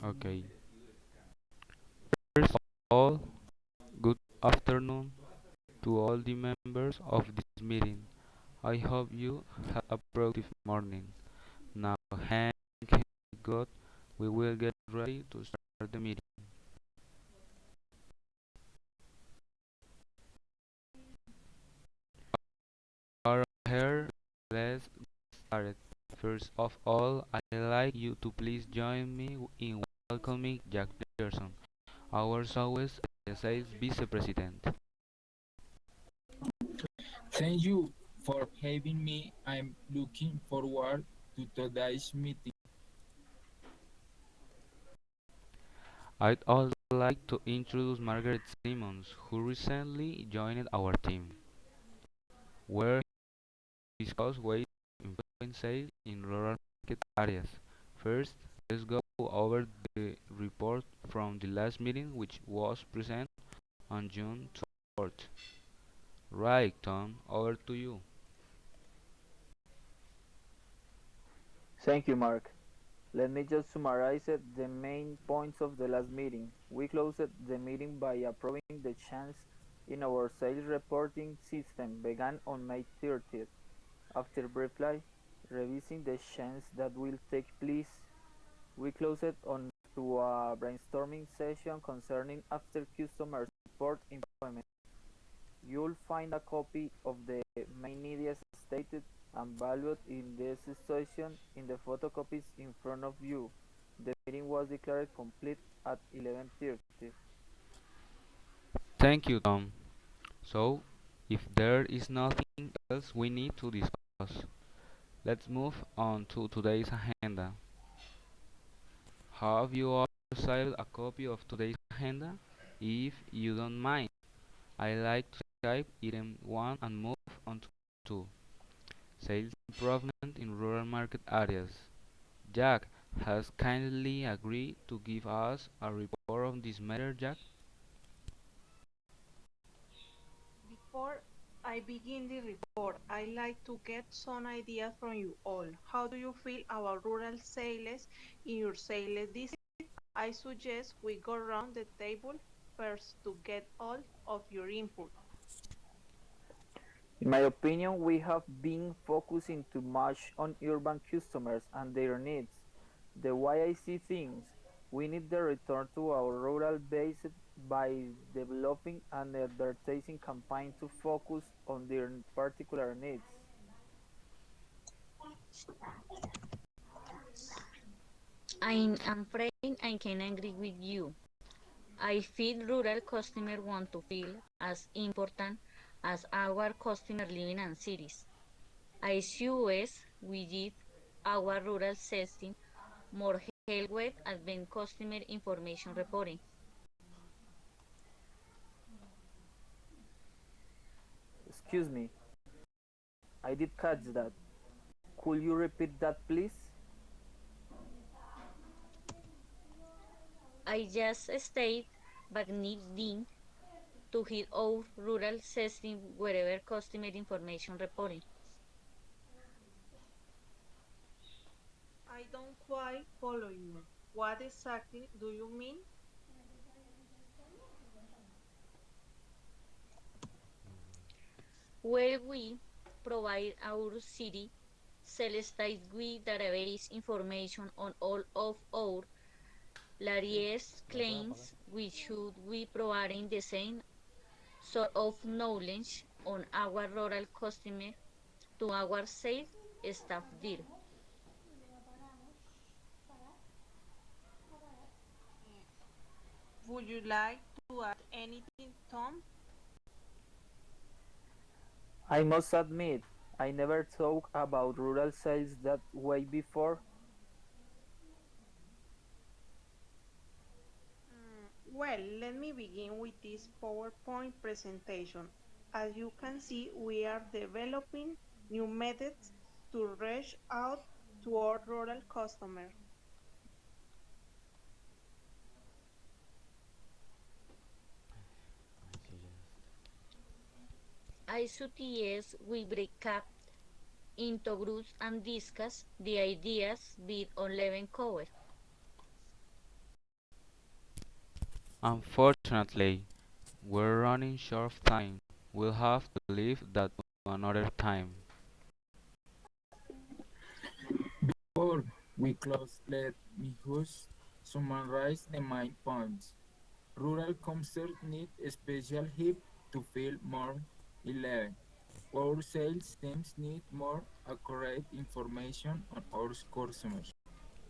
Okay. First of all, good afternoon to all the members of this meeting. I hope you had a productive morning. Now, thank God, we will get ready to start the meeting. Are here, let's start. First of all, I'd like you to please join me in welcoming Jack Peterson, our Southwest sales Vice President. Thank you for having me. I'm looking forward to today's meeting. I'd also like to introduce Margaret Simmons, who recently joined our team, where we discuss ways to influence sales in rural market areas. First, let's go over the report from the last meeting, which was presented on June 4th. Right, Tom, over to you. Thank you, Mark. Let me just summarize the main points of the last meeting. We closed the meeting by approving the change in our sales reporting system began on May 30th. After briefly revising the change that will take place, we closed it on to a brainstorming session concerning after customer support improvement. You'll find a copy of the main ideas stated and valued in this session in the photocopies in front of you. The meeting was declared complete at 11:30. Thank you, Tom. So, if there is nothing else we need to discuss, let's move on to today's agenda. Have you all received a copy of today's agenda? If you don't mind, I like to skip item 1 and move on to 2. Sales improvement in rural market areas. Jack has kindly agreed to give us a report on this matter, Jack. Before I begin the report, I like to get some ideas from you all. How do you feel about rural sales in your sales district? I suggest we go around the table first to get all of your input. In my opinion, we have been focusing too much on urban customers and their needs. The way I see things, we need the return to our rural base by developing an advertising campaign to focus on their particular needs. I'm afraid I can agree with you. I feel rural customers want to feel as important as our customers living in cities. I wish we did our rural system more help with advanced customer information reporting. Excuse me, I did catch that. Could you repeat that, please? I just stayed but needing to hit our rural system wherever customer information reporting. I don't quite follow you. What exactly do you mean? Where we provide our city sales site with database information on all of our largest claims, we should be providing the same sort of knowledge on our rural customer to our sales staff there. Would you like to add anything, Tom? I must admit, I never thought about rural sales that way before. Well, let me begin with this PowerPoint presentation. As you can see, we are developing new methods to reach out to our rural customers. I suggest we break up into groups and discuss the ideas with on level cover. Unfortunately, we're running short of time. We'll have to leave that to another time. Before we close, let me just summarize the main points. Rural concerts need special help to feel more eleven. Our sales teams need more accurate information on our customers.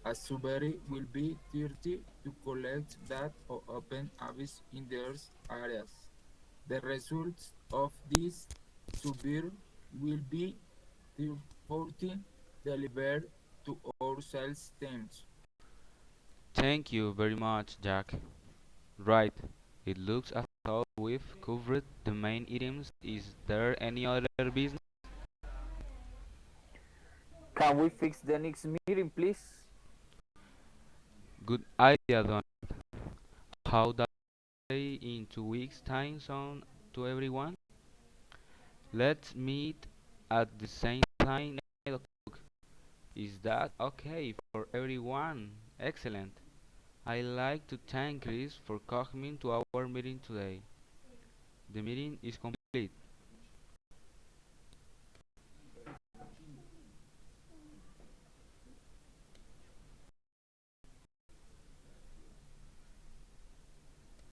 A survey will be 30 to collect that or open abyss in their areas. The results of this survey will be 40 delivered to our sales teams. Thank you very much, Jack. Right. It looks as though we've covered the main items. Is there any other business? Can we fix the next meeting, please? Good idea, Don. How does it say in 2 weeks time zone to everyone? Let's meet at the same time 8 o'clock. Is that okay for everyone? Excellent. I'd like to thank Chris for coming to our meeting today. The meeting is complete.